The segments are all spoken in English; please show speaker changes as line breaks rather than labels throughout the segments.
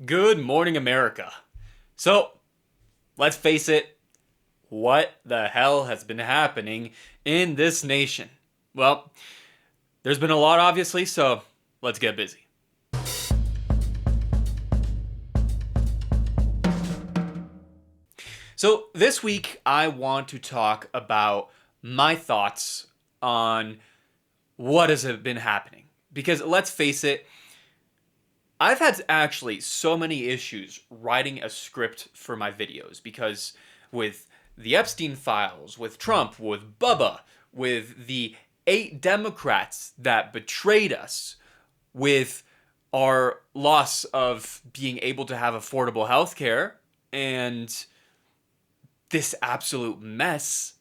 Good morning, America. So, let's face it, what the hell has been happening in this nation? Well, there's been a lot, obviously, so let's get busy. So, this week, I want to talk about my thoughts on what has been happening. Because let's face it, I've had actually so many issues writing a script for my videos because with the Epstein files, with Trump, with Bubba, with the 8 Democrats that betrayed us, with our loss of being able to have affordable health care, and this absolute mess.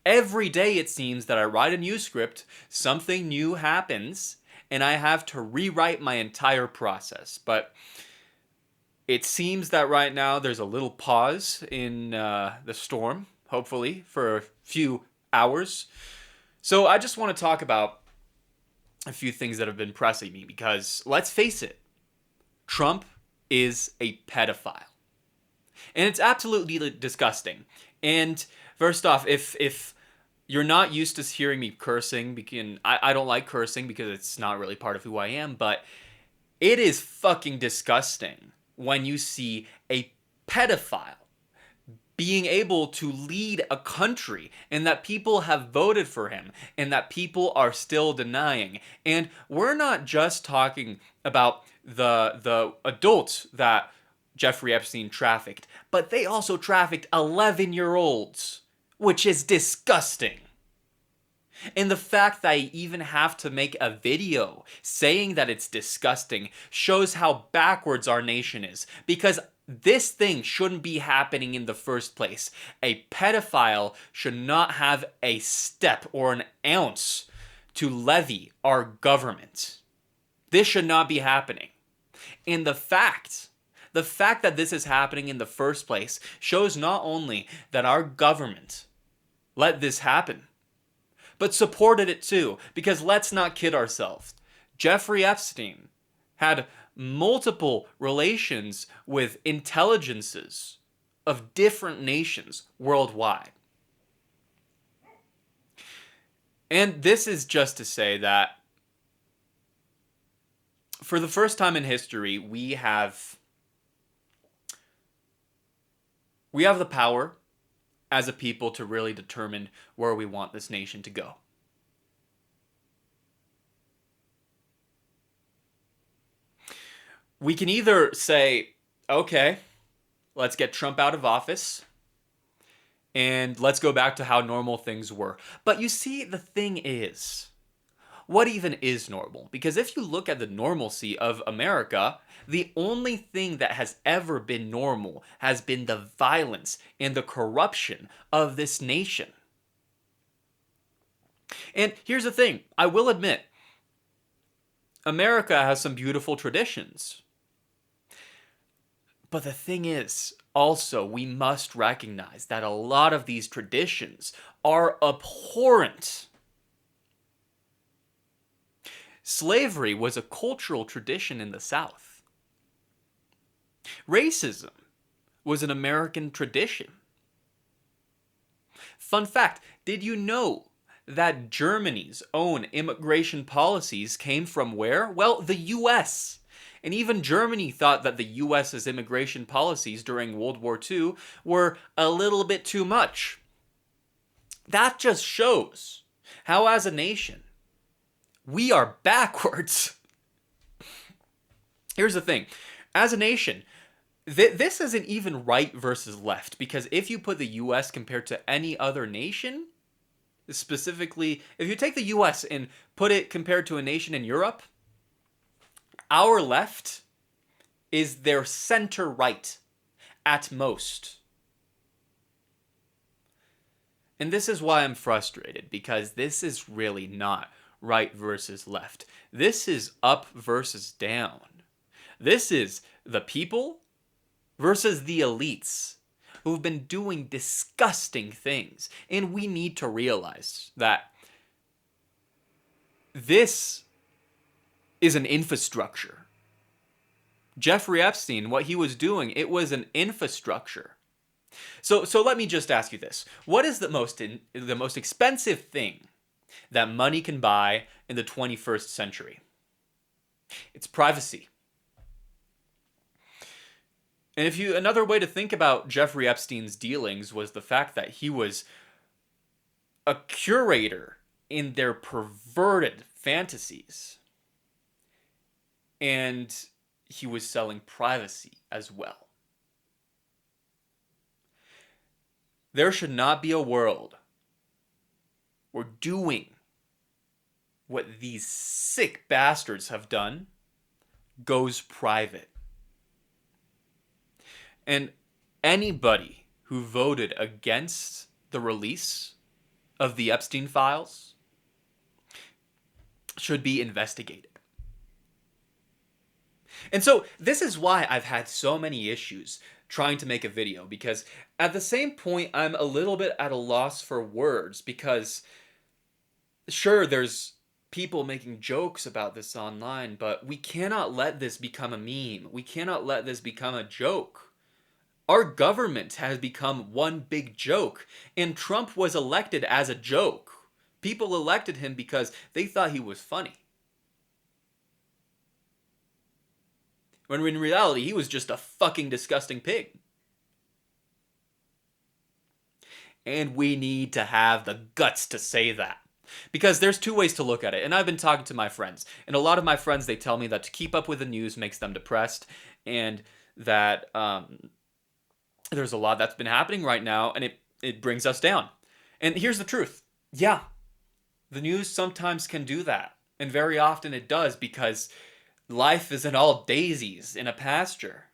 Every day it seems that I write a new script, something new happens, and I have to rewrite my entire process. But it seems that right now there's a little pause in the storm, hopefully, for a few hours. So I just want to talk about a few things that have been pressing me because, let's face it, Trump is a pedophile. And it's absolutely disgusting. And first off, if you're not used to hearing me cursing, because I don't like cursing because it's not really part of who I am, but it is fucking disgusting when you see a pedophile being able to lead a country and that people have voted for him and that people are still denying. And we're not just talking about the adults that Jeffrey Epstein trafficked, but they also trafficked 11-year-olds, which is disgusting. And the fact that I even have to make a video saying that it's disgusting shows how backwards our nation is. Because this thing shouldn't be happening in the first place. A pedophile should not have a step or an ounce to levy our government. This should not be happening. And the fact that this is happening in the first place shows not only that our government let this happen, but supported it too. Because let's not kid ourselves. Jeffrey Epstein had multiple relations with intelligences of different nations worldwide. And this is just to say that for the first time in history, we have the power as a people to really determine where we want this nation to go. We can either say, okay, let's get Trump out of office and let's go back to how normal things were. But you see, the thing is, what even is normal? Because if you look at the normalcy of America, the only thing that has ever been normal has been the violence and the corruption of this nation. And here's the thing, I will admit, America has some beautiful traditions. But the thing is, also, we must recognize that a lot of these traditions are abhorrent. Slavery was a cultural tradition in the South. Racism was an American tradition. Fun fact, did you know that Germany's own immigration policies came from where? Well, the US. And even Germany thought that the US's immigration policies during World War II were a little bit too much. That just shows how, as a nation, we are backwards. Here's the thing. As a nation, this isn't even right versus left, because if you put the US compared to any other nation, specifically, if you take the US and put it compared to a nation in Europe, our left is their center right at most. And this is why I'm frustrated, because this is really not right versus left. This is up versus down. This is the people versus the elites who've been doing disgusting things. And we need to realize that this is an infrastructure Jeffrey Epstein, what he was doing, it was an infrastructure. So let me just ask you this. What is the most expensive thing that money can buy in the 21st century? It's privacy. And another way to think about Jeffrey Epstein's dealings was the fact that he was a curator in their perverted fantasies. And he was selling privacy as well. There should not be a world where doing what these sick bastards have done goes private. And anybody who voted against the release of the Epstein files should be investigated. And so this is why I've had so many issues trying to make a video, because at the same point I'm a little bit at a loss for words, because sure, there's people making jokes about this online, but we cannot let this become a meme. We cannot let this become a joke. Our government has become one big joke, and Trump was elected as a joke. People elected him because they thought he was funny. When in reality, he was just a fucking disgusting pig. And we need to have the guts to say that. Because there's two ways to look at it. And I've been talking to my friends. And a lot of my friends, they tell me that to keep up with the news makes them depressed. And that there's a lot that's been happening right now. And it brings us down. And here's the truth. Yeah, the news sometimes can do that. And very often it does, because life isn't all daisies in a pasture.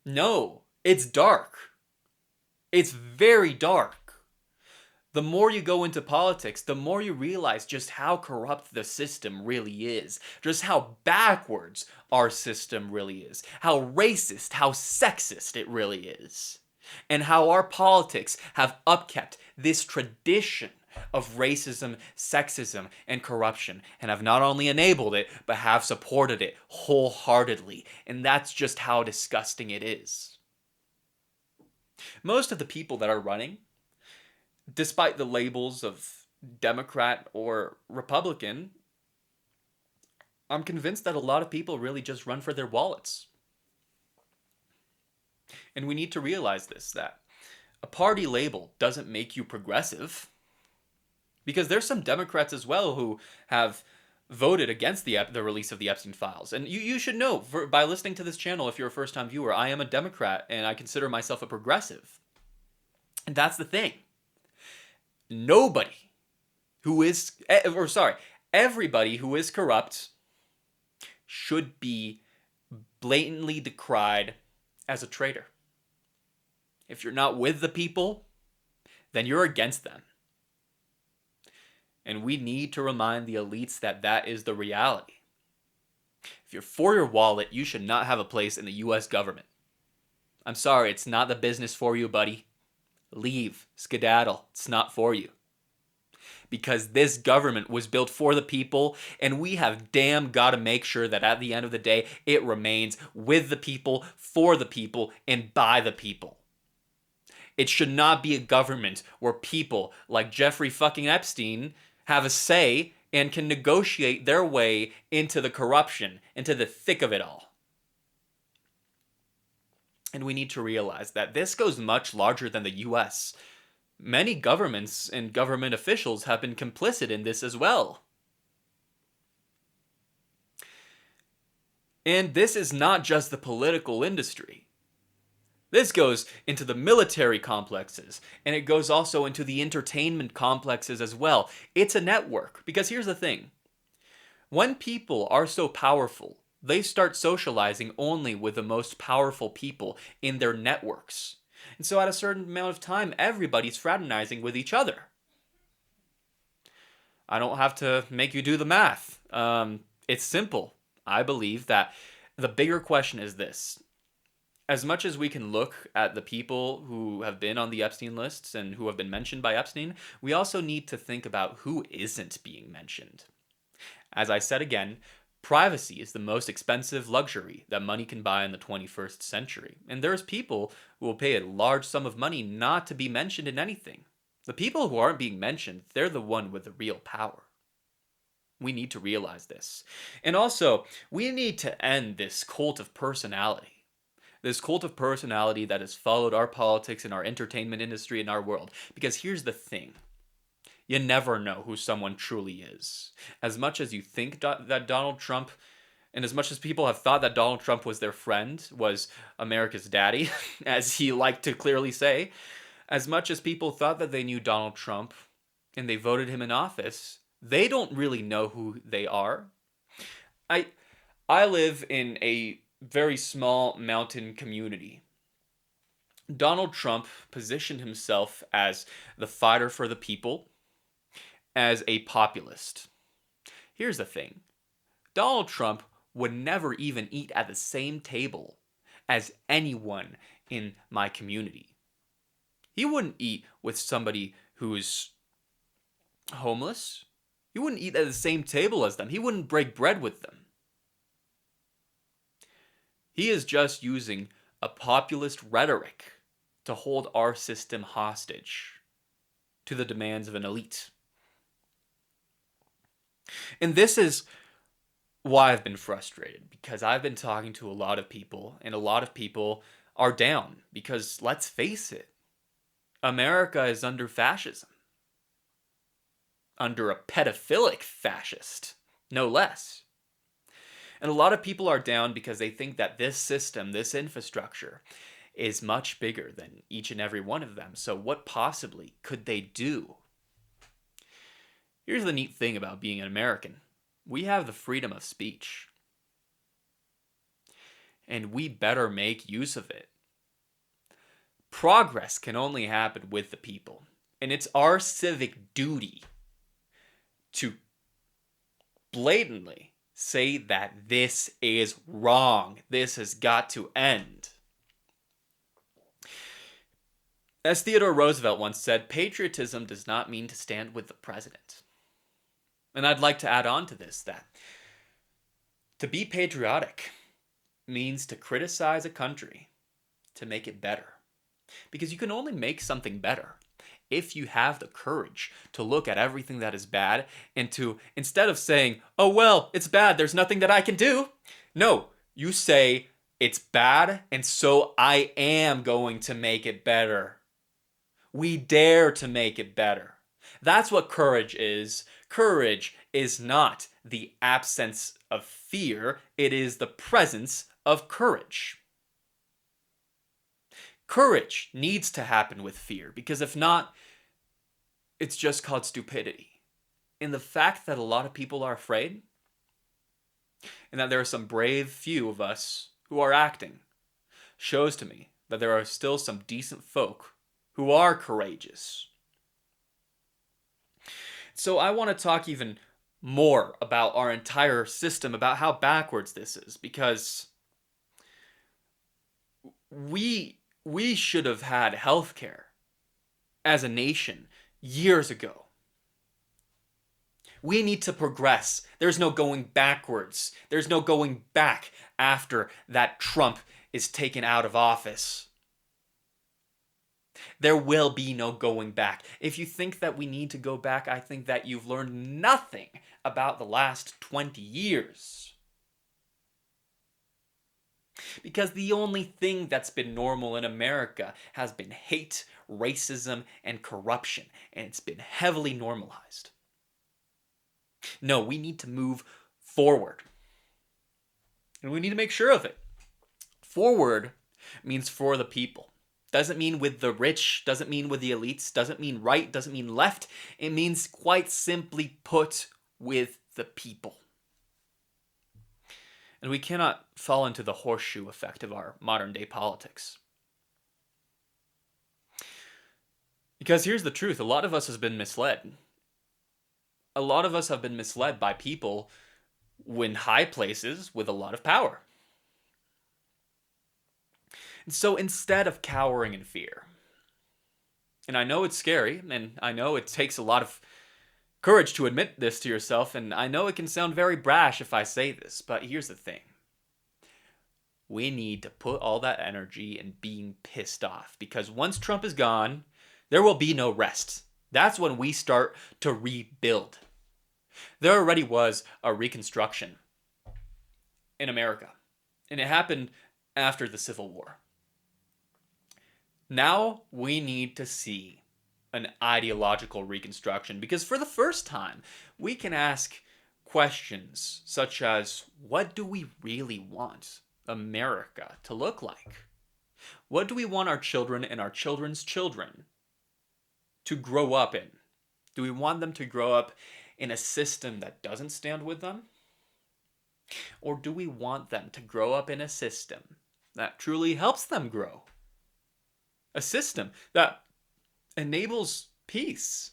No, it's dark. It's very dark. The more you go into politics, the more you realize just how corrupt the system really is. Just how backwards our system really is. How racist, how sexist it really is. And how our politics have upkept this tradition of racism, sexism, and corruption, and have not only enabled it, but have supported it wholeheartedly. And that's just how disgusting it is. Most of the people that are running, despite the labels of Democrat or Republican, I'm convinced that a lot of people really just run for their wallets. And we need to realize this, that a party label doesn't make you progressive. Because there's some Democrats as well who have voted against the release of the Epstein files. And you should know, by listening to this channel, if you're a first-time viewer, I am a Democrat and I consider myself a progressive. And that's the thing. Everybody who is corrupt should be blatantly decried as a traitor. If you're not with the people, then you're against them. And we need to remind the elites that that is the reality. If you're for your wallet, you should not have a place in the U.S. government. I'm sorry, it's not the business for you, buddy. Leave, skedaddle, it's not for you. Because this government was built for the people, and we have damn got to make sure that at the end of the day, it remains with the people, for the people, and by the people. It should not be a government where people like Jeffrey fucking Epstein have a say and can negotiate their way into the corruption, into the thick of it all. And we need to realize that this goes much larger than the U.S. Many governments and government officials have been complicit in this as well. And this is not just the political industry. This goes into the military complexes, and it goes also into the entertainment complexes as well. It's a network, because here's the thing. When people are so powerful, they start socializing only with the most powerful people in their networks. And so at a certain amount of time, everybody's fraternizing with each other. I don't have to make you do the math. It's simple. I believe that the bigger question is this. As much as we can look at the people who have been on the Epstein lists and who have been mentioned by Epstein, we also need to think about who isn't being mentioned. As I said again, Privacy is the most expensive luxury that money can buy in the 21st century. And there's people who will pay a large sum of money not to be mentioned in anything. The people who aren't being mentioned, they're the one with the real power. We need to realize this. And also, we need to end this cult of personality. This cult of personality that has followed our politics and our entertainment industry in our world. Because here's the thing. You never know who someone truly is. As much as you think that Donald Trump, and as much as people have thought that Donald Trump was their friend, was America's daddy, as he liked to clearly say, as much as people thought that they knew Donald Trump and they voted him in office, they don't really know who they are. I live in a very small mountain community. Donald Trump positioned himself as the fighter for the people, as a populist. Here's the thing. Donald Trump would never even eat at the same table as anyone in my community. He wouldn't eat with somebody who's homeless. He wouldn't eat at the same table as them. He wouldn't break bread with them. He is just using a populist rhetoric to hold our system hostage to the demands of an elite. And this is why I've been frustrated, because I've been talking to a lot of people, and a lot of people are down, because let's face it, America is under fascism. Under a pedophilic fascist, no less. And a lot of people are down because they think that this system, this infrastructure, is much bigger than each and every one of them. So what possibly could they do? Here's the neat thing about being an American. We have the freedom of speech. And we better make use of it. Progress can only happen with the people. And it's our civic duty to blatantly say that this is wrong. This has got to end. As Theodore Roosevelt once said, patriotism does not mean to stand with the president. And I'd like to add on to this that to be patriotic means to criticize a country to make it better. Because you can only make something better if you have the courage to look at everything that is bad and to, instead of saying, oh, well, it's bad, there's nothing that I can do. No, you say, it's bad, and so I am going to make it better. We dare to make it better. That's what courage is. Courage is not the absence of fear. It is the presence of courage. Courage needs to happen with fear, because if not, it's just called stupidity. And the fact that a lot of people are afraid, and that there are some brave few of us who are acting, shows to me that there are still some decent folk who are courageous. So I want to talk even more about our entire system, about how backwards this is, because we should have had healthcare as a nation years ago. We need to progress. There's no going backwards. There's no going back after that Trump is taken out of office. There will be no going back. If you think that we need to go back, I think that you've learned nothing about the last 20 years. Because the only thing that's been normal in America has been hate, racism, and corruption, and it's been heavily normalized. No, we need to move forward. And we need to make sure of it. Forward means for the people. Doesn't mean with the rich, doesn't mean with the elites, doesn't mean right, doesn't mean left. It means quite simply put with the people. And we cannot fall into the horseshoe effect of our modern day politics. Because here's the truth, a lot of us has been misled. A lot of us have been misled by people in high places with a lot of power. And so instead of cowering in fear, and I know it's scary, and I know it takes a lot of courage to admit this to yourself, and I know it can sound very brash if I say this, but here's the thing. We need to put all that energy in being pissed off, because once Trump is gone, there will be no rest. That's when we start to rebuild. There already was a reconstruction in America, and it happened after the Civil War. Now we need to see an ideological reconstruction, because for the first time, we can ask questions such as, what do we really want America to look like? What do we want our children and our children's children to grow up in? Do we want them to grow up in a system that doesn't stand with them? Or do we want them to grow up in a system that truly helps them grow? A system that enables peace.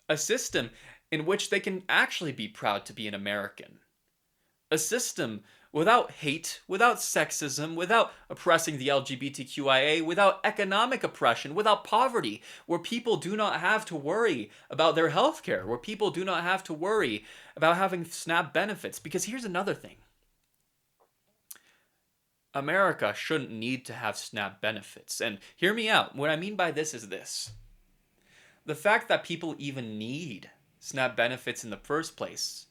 A system in which they can actually be proud to be an American. A system without hate, without sexism, without oppressing the LGBTQIA, without economic oppression, without poverty, where people do not have to worry about their health care, where people do not have to worry about having SNAP benefits. Because here's another thing. America shouldn't need to have SNAP benefits. And hear me out. What I mean by this is this. The fact that people even need SNAP benefits in the first place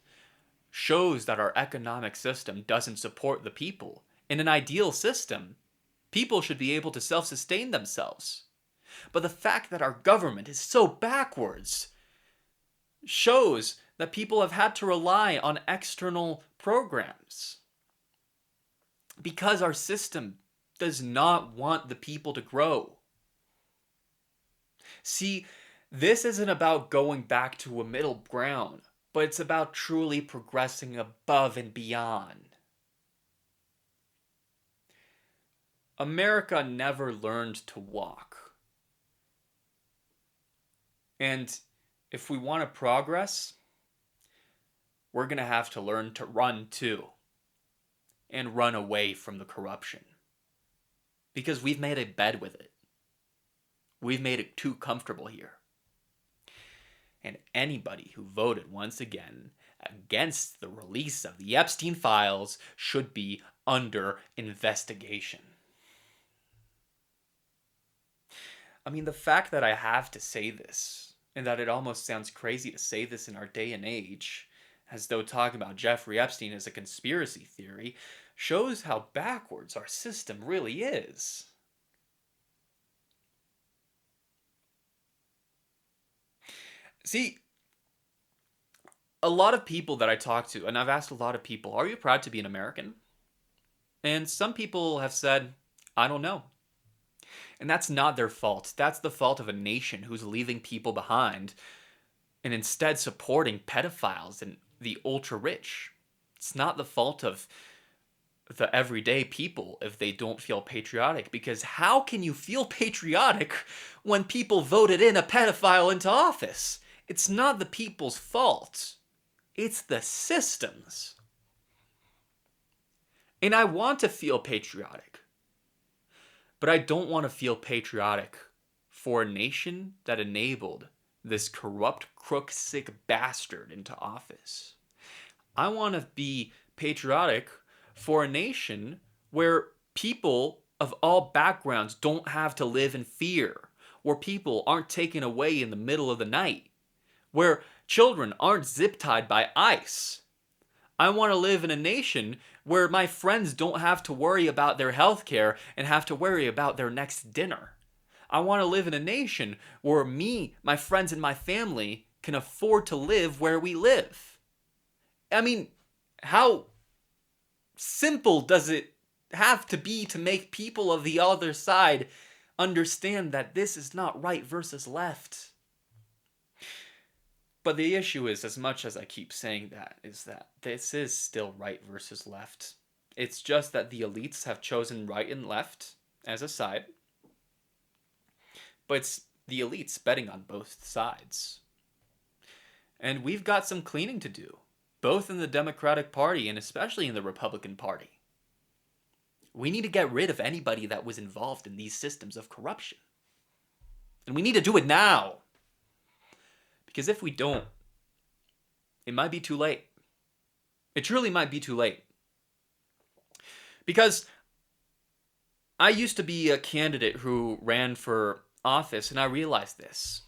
shows that our economic system doesn't support the people. In an ideal system, people should be able to self-sustain themselves. But the fact that our government is so backwards shows that people have had to rely on external programs. Because our system does not want the people to grow. See, this isn't about going back to a middle ground, but it's about truly progressing above and beyond. America never learned to walk. And if we want to progress, we're going to have to learn to run too. And run away from the corruption. Because we've made a bed with it. We've made it too comfortable here. And anybody who voted once again against the release of the Epstein files should be under investigation. I mean, the fact that I have to say this, and that it almost sounds crazy to say this in our day and age, as though talking about Jeffrey Epstein is a conspiracy theory, shows how backwards our system really is. See, a lot of people that I talk to, and I've asked a lot of people, are you proud to be an American? And some people have said, I don't know. And that's not their fault. That's the fault of a nation who's leaving people behind and instead supporting pedophiles and the ultra-rich. It's not the fault of the everyday people if they don't feel patriotic, because how can you feel patriotic when people voted in a pedophile into office? It's not the people's fault. It's the system's. And I want to feel patriotic. But I don't want to feel patriotic for a nation that enabled this corrupt, crook, sick bastard into office. I want to be patriotic for a nation where people of all backgrounds don't have to live in fear, where people aren't taken away in the middle of the night, where children aren't zip-tied by ICE. I want to live in a nation where my friends don't have to worry about their health care and have to worry about their next dinner. I want to live in a nation where me, my friends, and my family can afford to live where we live. I mean, how simple does it have to be to make people of the other side understand that this is not right versus left? But the issue is, as much as I keep saying that, is that this is still right versus left. It's just that the elites have chosen right and left as a side. But it's the elites betting on both sides. And we've got some cleaning to do, both in the Democratic Party and especially in the Republican Party. We need to get rid of anybody that was involved in these systems of corruption. And we need to do it now. Because if we don't, it might be too late. It truly might be too late. Because I used to be a candidate who ran for office, and I realized this.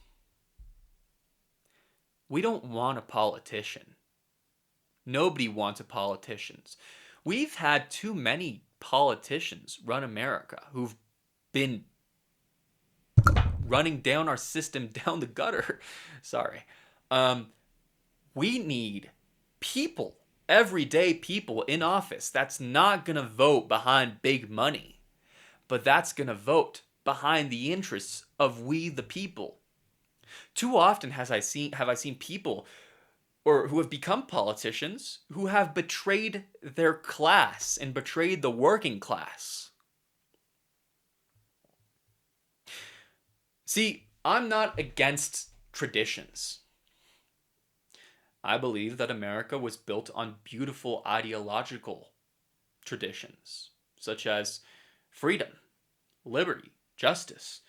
We don't want a politician. Nobody wants a politician. We've had too many politicians run America who've been running down our system down the gutter. Sorry. We need people, everyday people in office that's not going to vote behind big money, but that's going to vote behind the interests of we the people. Too often have I seen people or who have become politicians who have betrayed their class and betrayed the working class. See, I'm not against traditions. I believe that America was built on beautiful ideological traditions, such as freedom, liberty, justice,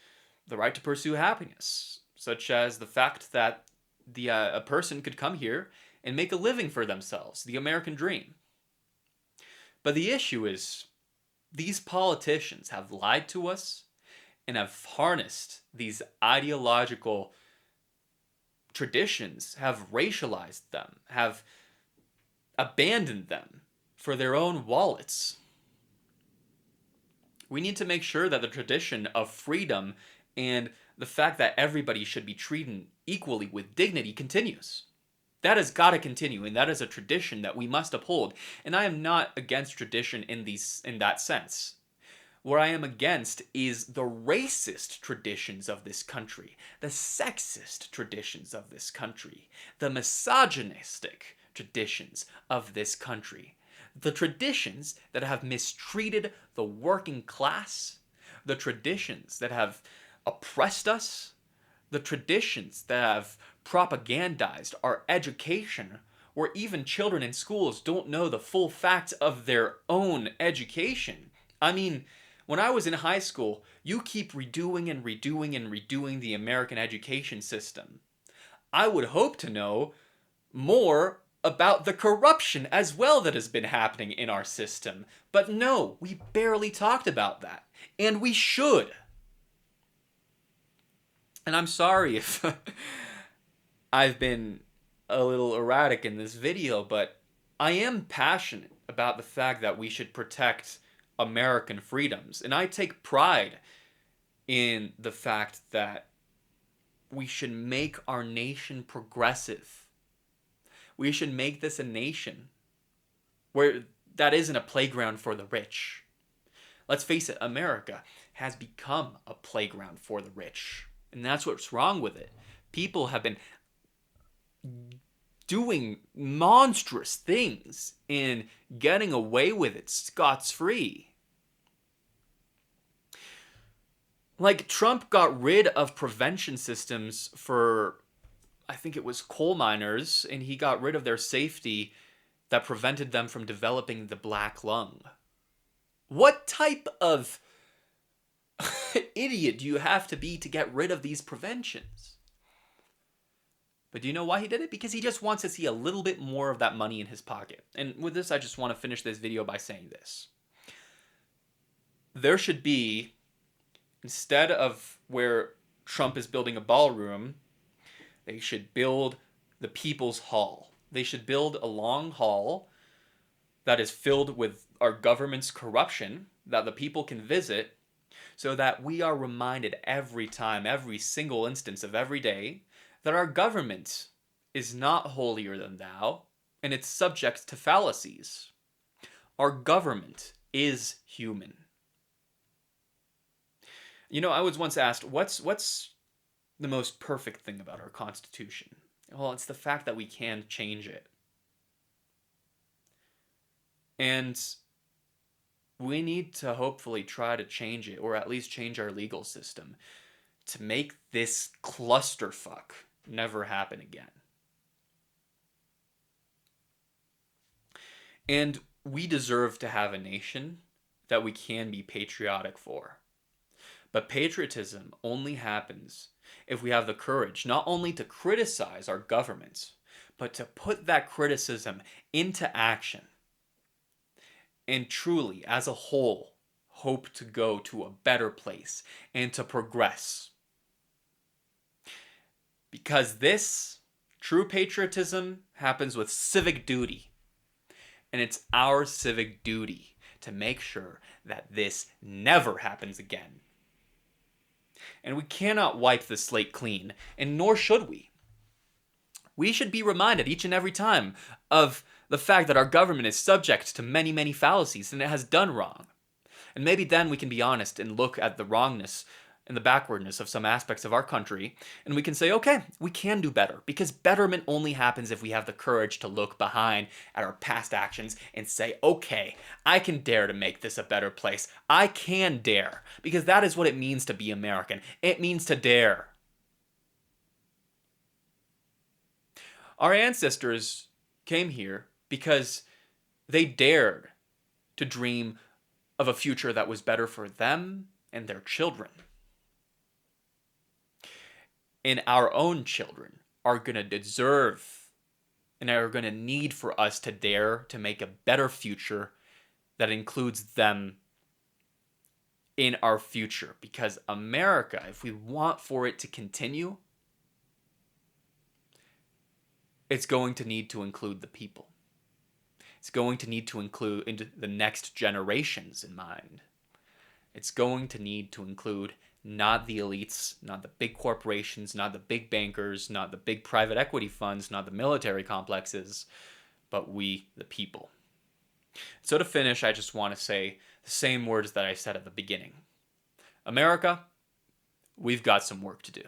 the right to pursue happiness, such as the fact that a person could come here and make a living for themselves, the American dream. But the issue is, these politicians have lied to us and have harnessed these ideological traditions, have racialized them, have abandoned them for their own wallets. We need to make sure that the tradition of freedom and the fact that everybody should be treated equally with dignity continues. That has got to continue, and that is a tradition that we must uphold. And I am not against tradition in that sense. What I am against is the racist traditions of this country, the sexist traditions of this country, the misogynistic traditions of this country, the traditions that have mistreated the working class, the traditions that have oppressed us, the traditions that have propagandized our education, where even children in schools don't know the full facts of their own education. I mean, when I was in high school, you keep redoing and redoing and redoing the American education system. I would hope to know more about the corruption as well that has been happening in our system. But no, we barely talked about that. And we should. And I'm sorry if I've been a little erratic in this video, but I am passionate about the fact that we should protect American freedoms. And I take pride in the fact that we should make our nation progressive. We should make this a nation where that isn't a playground for the rich. Let's face it, America has become a playground for the rich. And that's what's wrong with it. People have been doing monstrous things and getting away with it scot-free. Like, Trump got rid of prevention systems for, I think it was coal miners, and he got rid of their safety that prevented them from developing the black lung. What type of idiot do you have to be to get rid of these preventions? But do you know why he did it? Because he just wants to see a little bit more of that money in his pocket. And with this, I just want to finish this video by saying this. There should be, instead of where Trump is building a ballroom, they should build the People's Hall. They should build a long hall that is filled with our government's corruption that the people can visit, so that we are reminded every time, every single instance of every day, that our government is not holier than thou, and it's subject to fallacies. Our government is human. You know, I was once asked, what's the most perfect thing about our Constitution? Well, it's the fact that we can change it. And we need to hopefully try to change it, or at least change our legal system, to make this clusterfuck never happen again. And we deserve to have a nation that we can be patriotic for. But patriotism only happens if we have the courage not only to criticize our government, but to put that criticism into action and truly, as a whole, hope to go to a better place and to progress. Because this true patriotism happens with civic duty. And it's our civic duty to make sure that this never happens again. And we cannot wipe the slate clean, and nor should we. We should be reminded each and every time of the fact that our government is subject to many, many fallacies and it has done wrong. And maybe then we can be honest and look at the wrongness and the backwardness of some aspects of our country, and we can say, okay, we can do better, because betterment only happens if we have the courage to look behind at our past actions and say, okay, I can dare to make this a better place. I can dare, because that is what it means to be American. It means to dare. Our ancestors came here because they dared to dream of a future that was better for them and their children. And our own children are going to deserve and are going to need for us to dare to make a better future that includes them in our future. Because America, if we want for it to continue, it's going to need to include the people. It's going to need to include the next generations in mind. It's going to need to include not the elites, not the big corporations, not the big bankers, not the big private equity funds, not the military complexes, but we, the people. So to finish, I just want to say the same words that I said at the beginning. America, we've got some work to do.